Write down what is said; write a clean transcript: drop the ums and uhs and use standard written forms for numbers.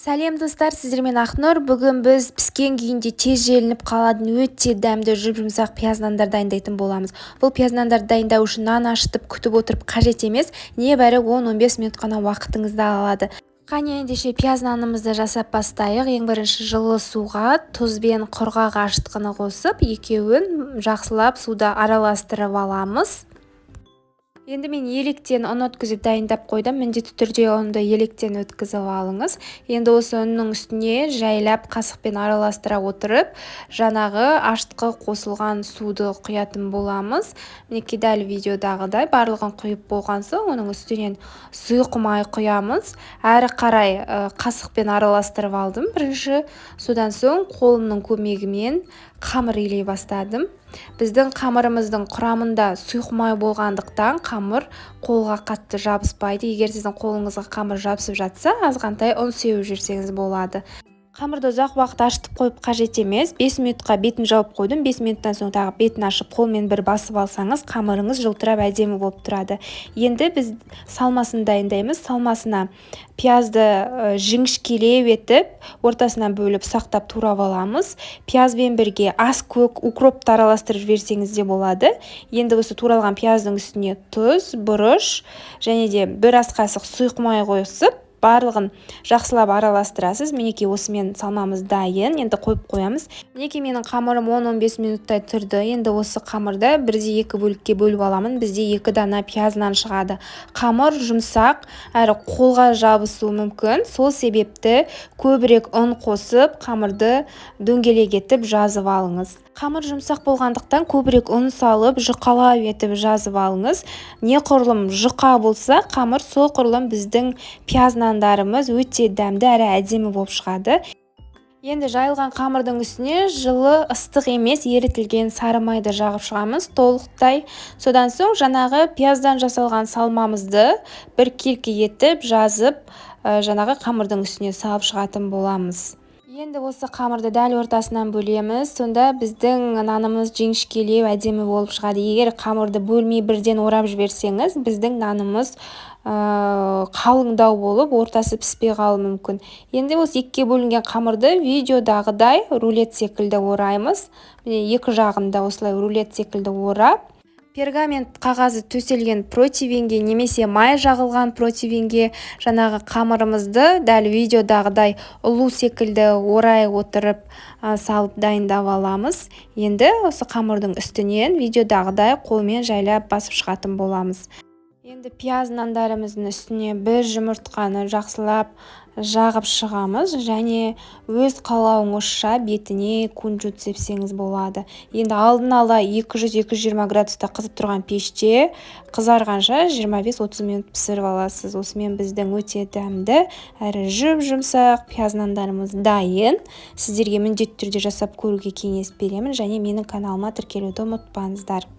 Сәлем достар, сіздермен Ақнұр. Бүгін біз піскен күйінде тез желініп қалатын өте дәмді жұп-жұмсақ пияз нандар дайындайтын боламыз. Бұл пияз нандарды дайындау үшін нан ашытып күтіп отырып қажет емес, небәрі 10-15 минут қана уақытыңызды алады. Қане ендеше пияз нанымызды жасап бастайық. Ең бірінші жылы суға тұз бен құрғақ ашытқыны қосып, екеуін жақсылап суда араластырып аламыз. Енді мен електен ұн өткізіп дайындап қойдым. Міндетті түрде ұнды електен өткізіп алыңыз. Енді осы ұнның үстіне жайлап қасықпен араластыра отырып, жаңағы ашытқы қосылған суды құятын боламыз. Мінекей дәл видеодағыдай барлығын құйып болған соң, оның үстінен сұйық май құямыз. Әрі қарай қасықпен араластырып алдым. Бірінші содан соң қолымның көмегімен қамыр илей бастадым. Біздің қамырымыздың құрамында сұйық май болғандықтан қамыр қолға қатты жабыспайды. Егер сіздің қолыңызға қамыр жабысып жатса, азғантай ұн сеуіп жүрсеңіз болады. Қамырды ұзақ уақыт ашытып қойып қажет емес. 5 минутқа бетін жауып қойдым. 5 минуттан соң тағы бетін ашып қолмен бір басып алсаңыз, қамырыңыз жылтырап әдемі болып тұрады. Енді біз салмасын дайындаймыз. Салмасына пиязды жіңішкелеп етіп, ортасынан бөліп сақтап турап аламыз. Пиязбен бірге ас көк укропты араластырып жіберсеңіз де болады. Енді осы туралған пияздың үстіне тұз, бұрыш және де бір ас қасық сұйық май қосып, барлығын жақсылап араластырасыз. Мінекей осымен салмамыз дайын. Енді қойып қоямыз. Мінекей менің қамырым 10-15 минуттай тұрды. Енді осы қамырды бірде 2 бөлікке бөліп аламын. Бізде 2 дана пияз нан шығады. Қамыр жұмсақ, әрі қолға жабысуы мүмкін. Сол себепті көбірек ұн қосып, қамырды дөңгелек етіп жазып алыңыз. Қамыр жұмсақ болғандықтан көбірек ұн салып, жұқалау етіп жазып алыңыз. Неқұрлым жұқа болса, қамыр сол құрлым біздің пияз нандарымыз өте дәмді әрі әдемі болып шығады. Енді жайылған қамырдың үстіне жылы ыстық емес ерітілген сары майды жағып шығамыз толықтай. Содан соң жаңағы пияздан жасалған салмамызды бір келкі етіп жазып, жаңағы қамырдың үстіне салып шығатын боламыз. Енді осы қамырды дәл ортасынан бөлеміз. Сонда біздің нанымыз жіңішкелеу әдемі болып шығады. Егер қамырды бөлмей бірден орап жіберсеңіз, біздің нанымыз қалыңдау болып, ортасы піспей қалуы мүмкін. Енді осы екіге бөлінген қамырды видеодағыдай рулет секілді ораймыз. Екі жағында осылай рулет секілді орап, пергамент қағазы төселген противенге немесе май жағылған противенге жаңағы қамырымызды дәл видеодағыдай ұлу секілді орай отырып салып дайындап аламыз. Енді осы қамырдың үстінен видеодағыдай қолмен жайлап басып шығатын боламыз. Енді пияз нандарымыздың үстіне бір жұмыртқаны жақсылап жағып шығамыз және өз қалауыңызша бетіне кунжут сепсеңіз болады. Енді алдын ала 200-220 градуста қызып тұрған пеште қызарғанша 25-30 минут пісіріп аласыз. Осымен біздің өте дәмді әрі жұп-жұмсақ пияз нандарымыз дайын. Сіздерге міндетті түрде жасап көруге кеңес беремін және менің каналыма тіркелуді ұмытпаңыздар.